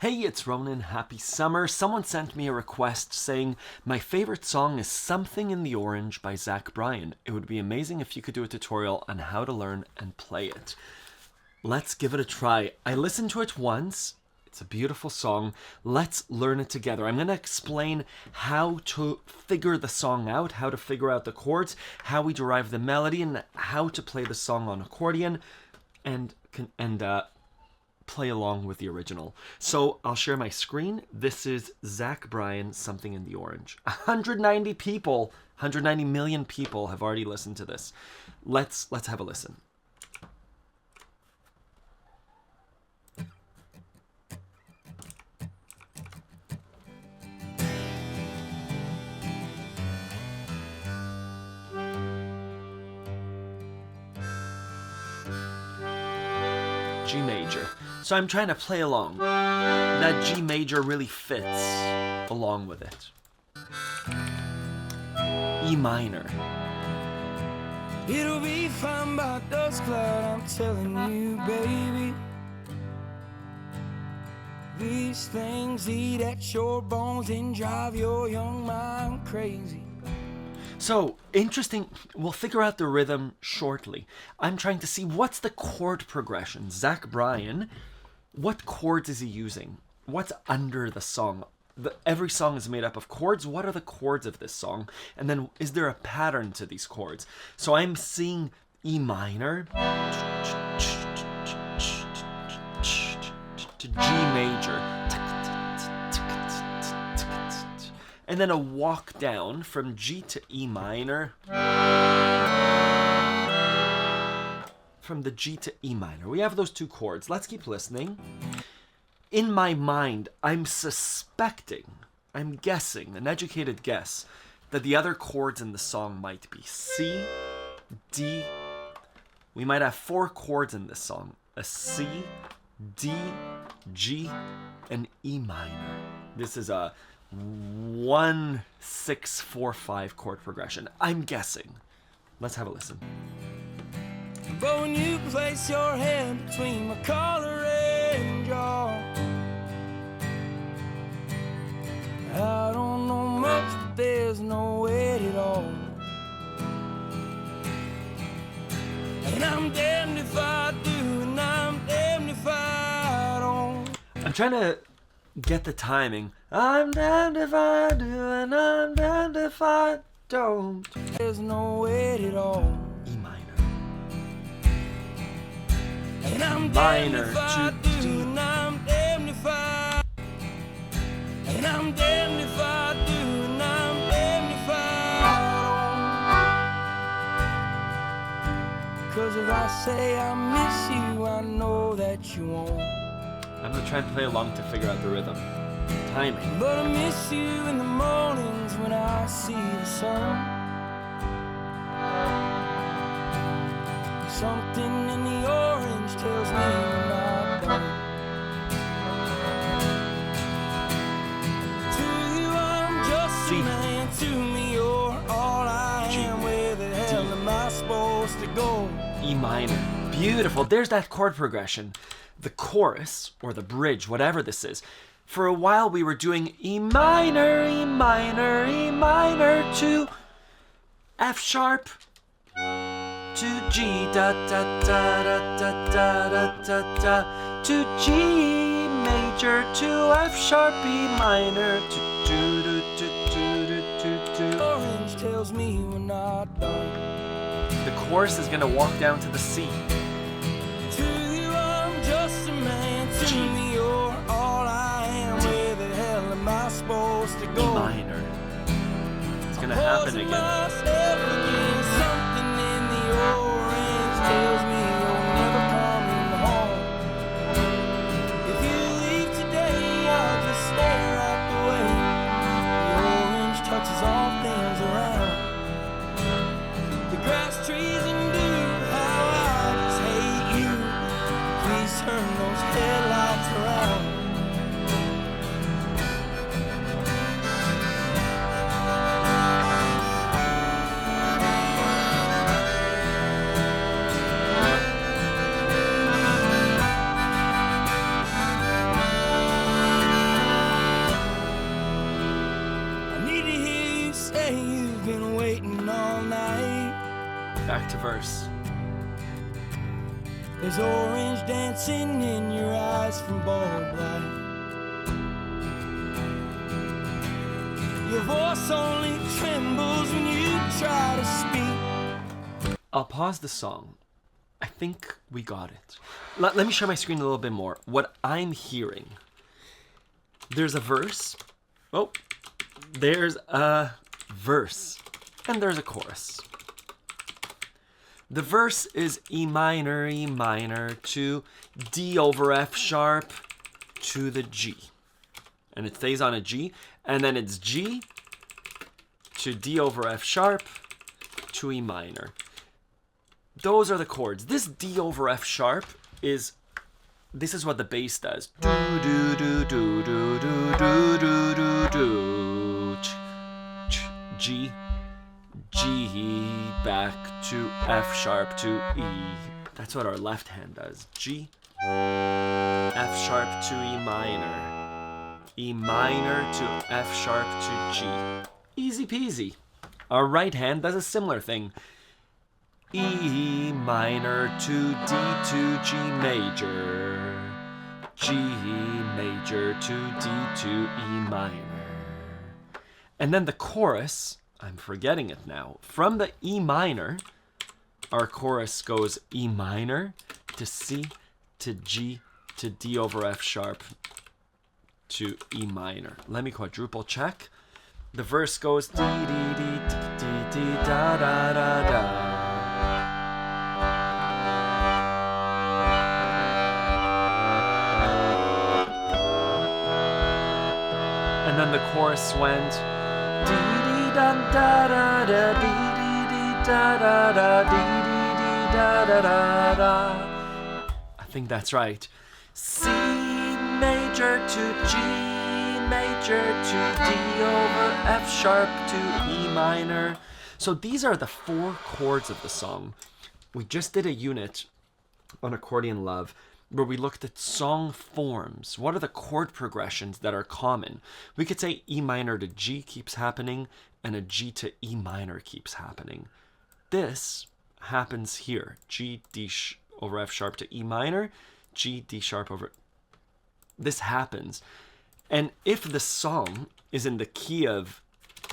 Hey, it's Ronan. Happy summer. Someone sent me a request saying my favorite song is Something in the Orange by Bryan. It would be amazing if you could do a tutorial on how to learn and play it. Let's give it a try. I listened to it once. It's a beautiful song. Let's learn it together. I'm going to explain how to figure the song out, how to figure out the chords, how we derive the melody, and how to play the song on accordion, and play along with the original. So I'll share my screen. This is Bryan, Something in the Orange. 190 million people have already listened to this. Let's have a listen. G major. So I'm trying to play along. That G major really fits along with it. E minor. It'll be fine by dusk cloud, I'm telling you, baby. These things eat at your bones and drive your young mind crazy. So, interesting, we'll figure out the rhythm shortly. I'm trying to see what's the chord progression. Bryan, what chords is he using? What's under the song? Every song is made up of chords. What are the chords of this song? And then is there a pattern to these chords? So I'm seeing E minor to G major. And then a walk down from G to E minor. From the G to E minor. We have those two chords. Let's keep listening. In my mind, I'm suspecting, I'm guessing, an educated guess, that the other chords in the song might be C, D. We might have 4 chords in this song. A C, D, G, and E minor. This is a 1, 6, 4, 5 chord progression. I'm guessing. Let's have a listen. But when you place your hand between my collar and jaw, I don't know much, but there's no weight at all. And I'm damned if I do, and I'm damned if I don't. I'm trying to get the timing. I'm damned if I do, and I'm damned if I don't. There's no weight at all. E minor. And I'm damned Minor if I to do, and I'm damned if I. And I'm damned if I do, and I'm damned if I don't. 'Cause if I say I miss you, I know that you won't. I'm gonna try and play along to figure out the rhythm. Timing. But I miss you in the mornings when I see the sun. Something in the orange tells me we're not done. To you I'm just C. a man, to me you're all I G. am. Where the hell am I supposed to go? E minor. Beautiful. There's that chord progression. The chorus, or the bridge, whatever this is. For a while we were doing E minor, E minor, E minor to F sharp to G da da da da da da da da da to G major to F sharp E minor to do do do do do do. Orange tells me we're not done. The chorus is gonna walk down to the C. To you I'm just a man, to G. me you're all I am. Where the hell am I supposed to E go? minor. It's gonna happen Forcing again. myself against something in the orange tells me you're never coming home. If you leave today, I'll just stay right the way. The orange touches all things around. The grass, trees, and dew, how I just hate you. Please turn those headlights around. to verse. There's orange dancing in your eyes from bulb light. Your voice only trembles when you try to speak. I'll pause the song. I think we got it. Let me share my screen a little bit more. What I'm hearing, there's a verse. Oh, there's a verse. And there's a chorus. The verse is E minor to D over F sharp to the G. And it stays on a G. And then it's G to D over F sharp to E minor. Those are the chords. This D over F sharp this is what the bass does. Do do do do do do do do do do. G, G back to F sharp to E. That's what our left hand does. G, F sharp to E minor. E minor to F sharp to G. Easy peasy. Our right hand does a similar thing. E minor to D to G major. G major to D to E minor. And then the chorus, I'm forgetting it now. From the E minor, our chorus goes E minor to C to G to D over F sharp to E minor. Let me quadruple check. The verse goes dee dee dee dee dee da da da da. And then the chorus went dee dee da da da da dee dee dee da da da dee dee dee da da da da. I think that's right. C major to G major to D over F sharp to E minor. So these are the 4 chords of the song. We just did a unit on Accordion Love where we looked at song forms. What are the chord progressions that are common? We could say E minor to G keeps happening and a G to E minor keeps happening. This happens here. G, D over F sharp to E minor, G, D sharp over... This happens. And if the song is in the key of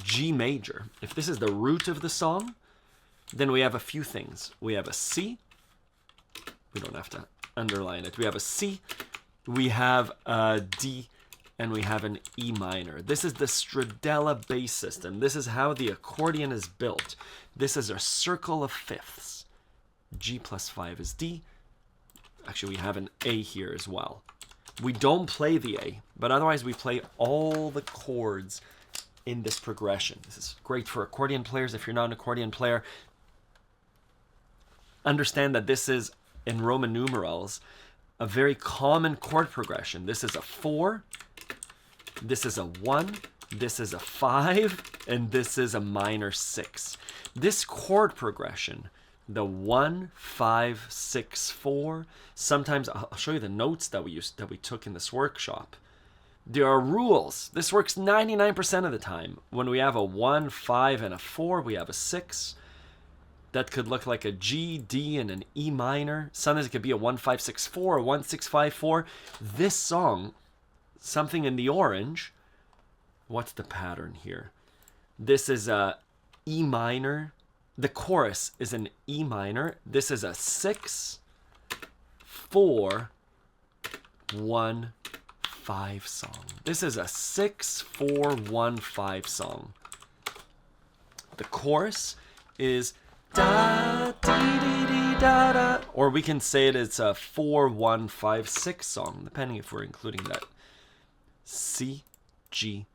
G major, if this is the root of the song, then we have a few things. We have a C. We don't have to underline it. We have a C, we have a D, and we have an E minor. This is the Stradella bass system. This is how the accordion is built. This is a circle of fifths. G plus 5 is D. Actually, we have an A here as well. We don't play the A, but otherwise we play all the chords in this progression. This is great for accordion players. If you're not an accordion player, understand that this is, in Roman numerals, a very common chord progression. This is a 4, this is a 1, this is a 5, and this is a minor 6. This chord progression, the 1, 5, 6, 4, sometimes I'll show you the notes that we took in this workshop. There are rules. This works 99% of the time. When we have a 1, 5, and a 4, we have a 6. That could look like a G, D, and an E minor. Sometimes it could be a 1, 5, 6, 4, or 1, 6, 5, 4. This song, something in the orange, what's the pattern here? This is a E minor. The chorus is an E minor. This is a 6, 4, 1, 5 song. This is a 6, 4, 1, 5 song. The chorus is da dee dee dee da da, or we can say it's a 4, 1, 5, 6 song, depending if we're including that. C, G,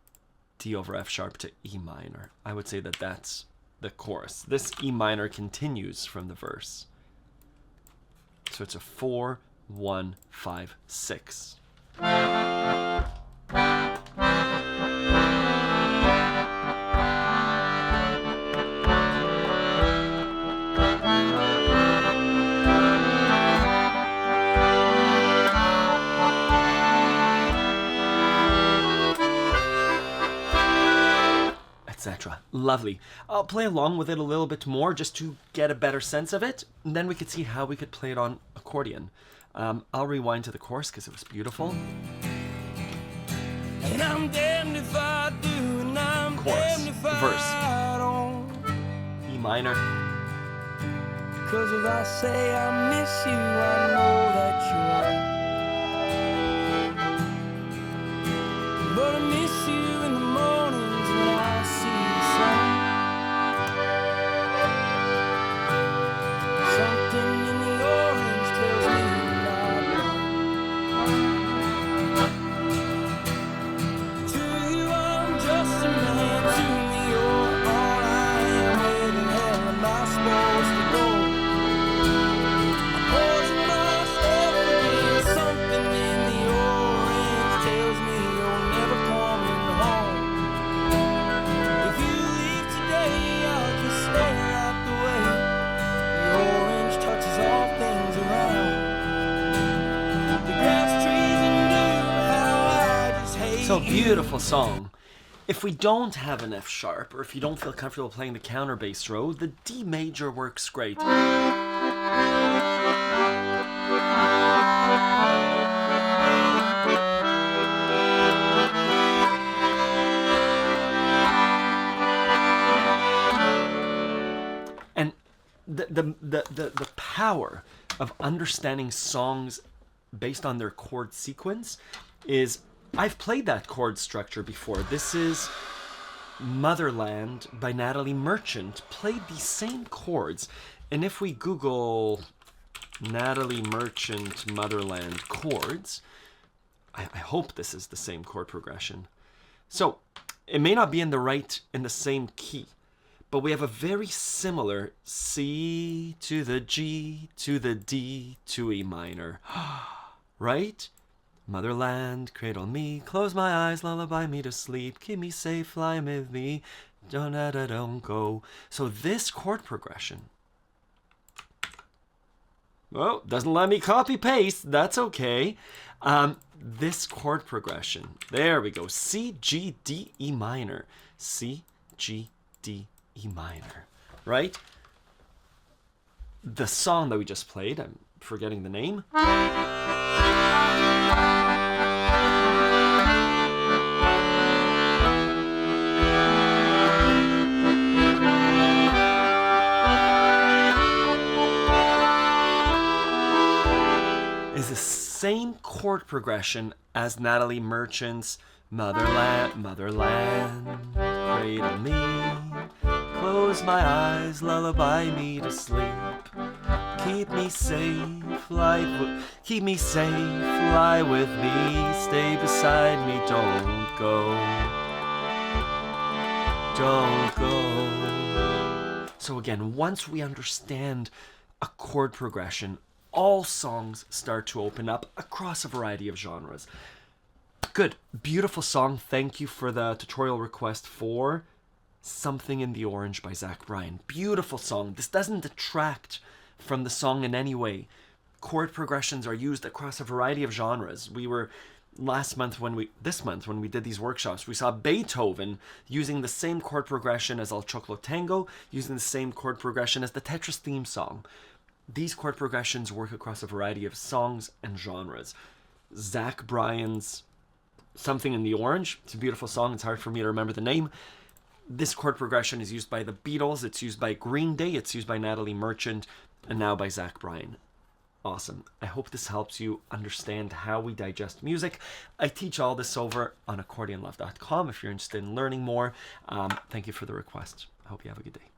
D over F sharp to E minor. I would say that that's the chorus. This E minor continues from the verse. So it's a 4, 1, 5, 6. etc. Lovely. I'll play along with it a little bit more just to get a better sense of it, and then we could see how we could play it on accordion. I'll rewind to the chorus because it was beautiful. And I'm damned if I do, and I'm Chorus, damned if verse. I don't. E minor. 'Cause if I say I miss you, I know that you're right. But I miss you in the mornings when I see the sun. Something in the orange tells me you're not wrong. To you I'm just a man, to me you're all I am. Where the hell am I supposed to go? I poison myself again. Something in the orange tells me you're never coming home. If you leave today, I'll just stare out the way. The orange touches all things around. The grass, trees, and blue. How I just hate So you. beautiful song. If we don't have an F sharp, or if you don't feel comfortable playing the counter bass row, the D major works great. And the power of understanding songs based on their chord sequence is, I've played that chord structure before. This is Motherland by Natalie Merchant, played these same chords. And if we Google Natalie Merchant Motherland chords, I hope this is the same chord progression. So it may not be in the same key, but we have a very similar C to the G to the D to E minor, right? Motherland, cradle me, close my eyes, lullaby me to sleep, keep me safe, fly with me, don't go. So this chord progression, well, doesn't let me copy paste, that's okay. This chord progression, there we go, C, G, D, E minor, C, G, D, E minor, right? The song that we just played, I'm forgetting the name. Is the same chord progression as Natalie Merchant's Motherland, cradle me, close my eyes, lullaby me to sleep, keep me safe, fly with me, stay beside me, don't go. So again, once we understand a chord progression, all songs start to open up across a variety of genres. Good, beautiful song. Thank you for the tutorial request for Something in the Orange by Zach Bryan. Beautiful song. This doesn't detract from the song in any way. Chord progressions are used across a variety of genres. We were this month when we did these workshops, we saw Beethoven using the same chord progression as El Choclo Tango, using the same chord progression as the Tetris theme song. These chord progressions work across a variety of songs and genres. Zach Bryan's Something in the Orange, it's a beautiful song. It's hard for me to remember the name. This chord progression is used by the Beatles, it's used by Green Day, it's used by Natalie Merchant, and now by Zach Bryan. Awesome. I hope this helps you understand how we digest music. I teach all this over on accordionlove.com if you're interested in learning more. Thank you for the request. I hope you have a good day.